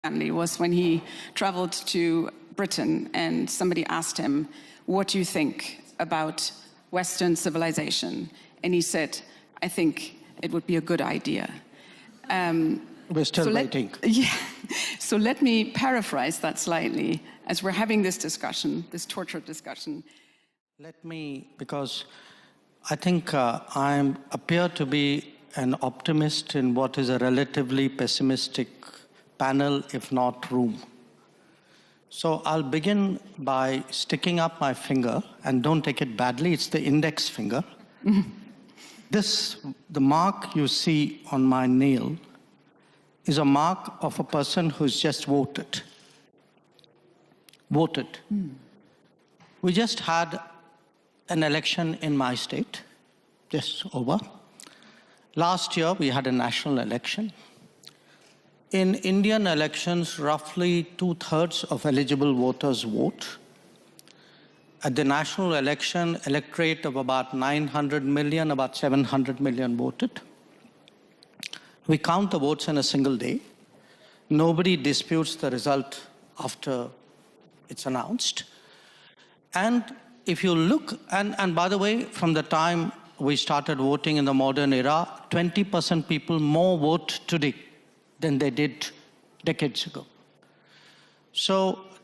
family was when he traveled to Britain and somebody asked him, "What do you think about Western civilization?" And he said, "I think it would be a good idea." We're still waiting. Yeah. So let me paraphrase that slightly as we're having this discussion, this tortured discussion. Let me, because I think I appear to be an optimist in what is a relatively pessimistic panel, if not room. So I'll begin by sticking up my finger, and don't take it badly, it's the index finger. The mark you see on my nail is a mark of a person who's just voted. We just had an election in my state, just over. Last year, we had a national election. In Indian elections, roughly 2/3 of eligible voters vote. At the national election, electorate of about 900 million, about 700 million voted. We count the votes in a single day. Nobody disputes the result after it's announced. And if you look, and by the way, from the time we started voting in the modern era, 20% people more vote today than they did decades ago. So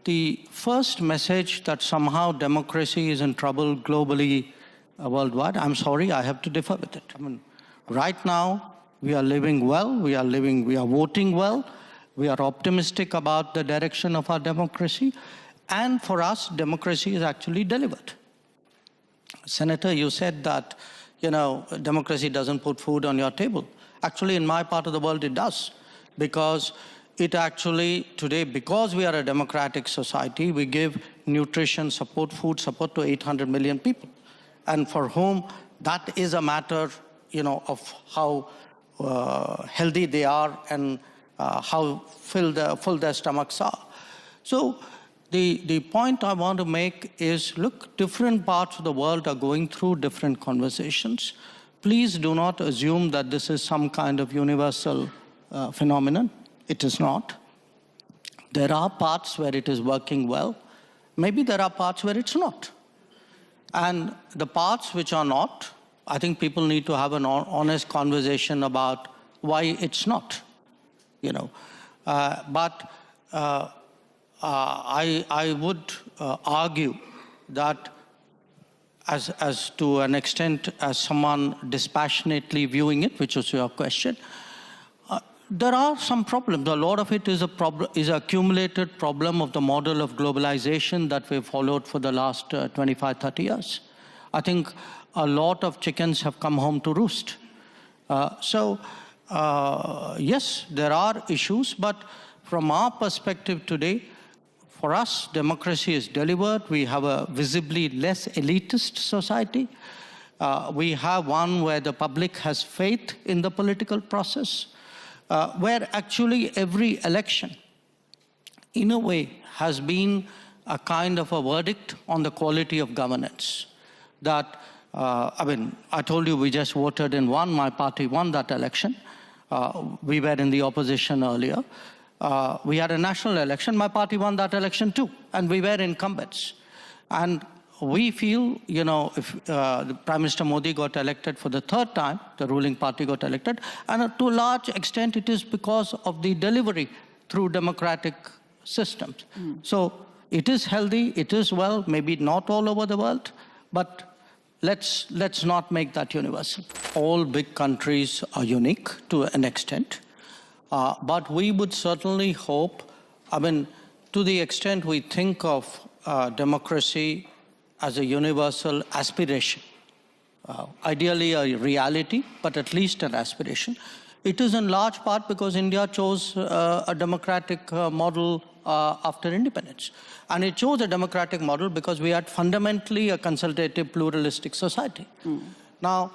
the first message that somehow democracy is in trouble globally, worldwide, I'm sorry, I have to differ with it. I mean, right now, we are living well, we are voting well, we are optimistic about the direction of our democracy, and for us, democracy is actually delivered. Senator, you said that, democracy doesn't put food on your table. Actually, in my part of the world, it does. Because it actually, today, because we are a democratic society, we give nutrition support, food support to 800 million people. And for whom that is a matter, of how healthy they are and how full their stomachs are. So the point I want to make is, look, different parts of the world are going through different conversations. Please do not assume that this is some kind of universal phenomenon. It is not. There are parts where it is working well. Maybe there are parts where it's not. And the parts which are not, I think people need to have an honest conversation about why it's not. I would argue that as to an extent as someone dispassionately viewing it, which was your question, there are some problems. A lot of it is an accumulated problem of the model of globalization that we've followed for the last 25, 30 years. I think a lot of chickens have come home to roost. Yes, there are issues, but from our perspective today, for us, democracy is delivered. We have a visibly less elitist society. We have one where the public has faith in the political process, where actually every election, in a way, has been a kind of a verdict on the quality of governance. That, I told you we just voted in one, my party won that election. We were in the opposition earlier. We had a national election, my party won that election too, and we were incumbents. And we feel, if the Prime Minister Modi got elected for the third time, the ruling party got elected, and to a large extent it is because of the delivery through democratic systems. So it is healthy, it is well, maybe not all over the world, but let's not make that universal. All big countries are unique to an extent, but we would certainly hope, to the extent we think of democracy as a universal aspiration, ideally a reality, but at least an aspiration. It is in large part because India chose a democratic model after independence. And it chose a democratic model because we had fundamentally a consultative, pluralistic society. Now,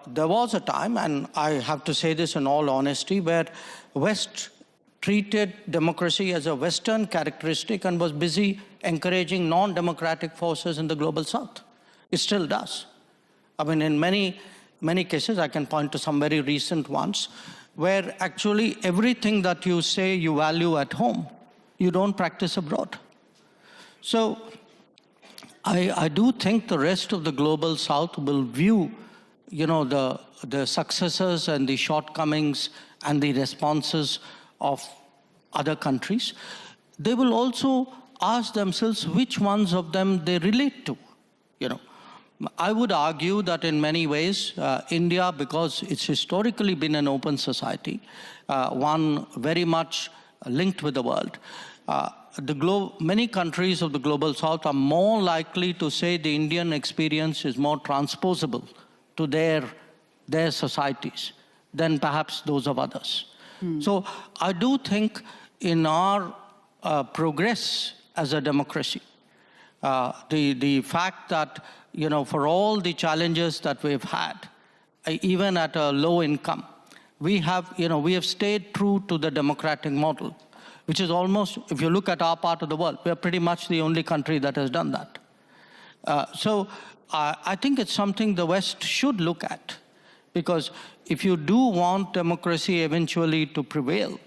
there was a time, and I have to say this in all honesty, where West treated democracy as a Western characteristic and was busy encouraging non-democratic forces in the global South. It still does. In many cases, I can point to some very recent ones, where actually everything that you say you value at home, you don't practice abroad. So I do think the rest of the global South will view, the successes and the shortcomings and the responses of other countries. They will also ask themselves which ones of them they relate to. I would argue that in many ways, India, because it's historically been an open society, one very much linked with the world, many countries of the global South are more likely to say the Indian experience is more transposable to their societies than perhaps those of others. So I do think in our progress as a democracy, the fact that, for all the challenges that we've had, even at a low income, we have stayed true to the democratic model, which is almost, if you look at our part of the world, we're pretty much the only country that has done that. So I think it's something the West should look at, because if you do want democracy eventually to prevail,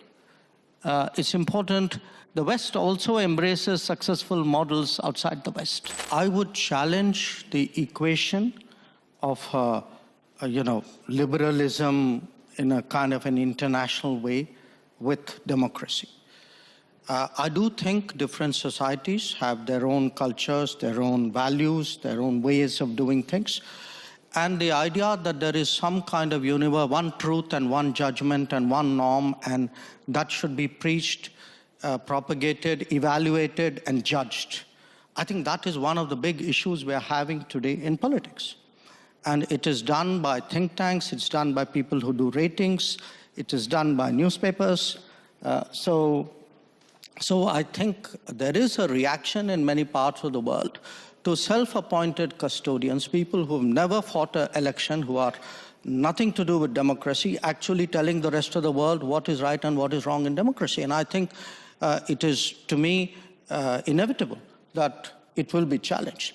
it's important the West also embraces successful models outside the West. I would challenge the equation of, liberalism in a kind of an international way with democracy. I do think different societies have their own cultures, their own values, their own ways of doing things. And the idea that there is some kind of one truth and one judgment and one norm, and that should be preached, propagated, evaluated, and judged. I think that is one of the big issues we're having today in politics. And it is done by think tanks, it's done by people who do ratings, it is done by newspapers. So I think there is a reaction in many parts of the world to self-appointed custodians, people who've never fought an election, who are nothing to do with democracy, actually telling the rest of the world what is right and what is wrong in democracy. And I think it is, to me, inevitable that it will be challenged.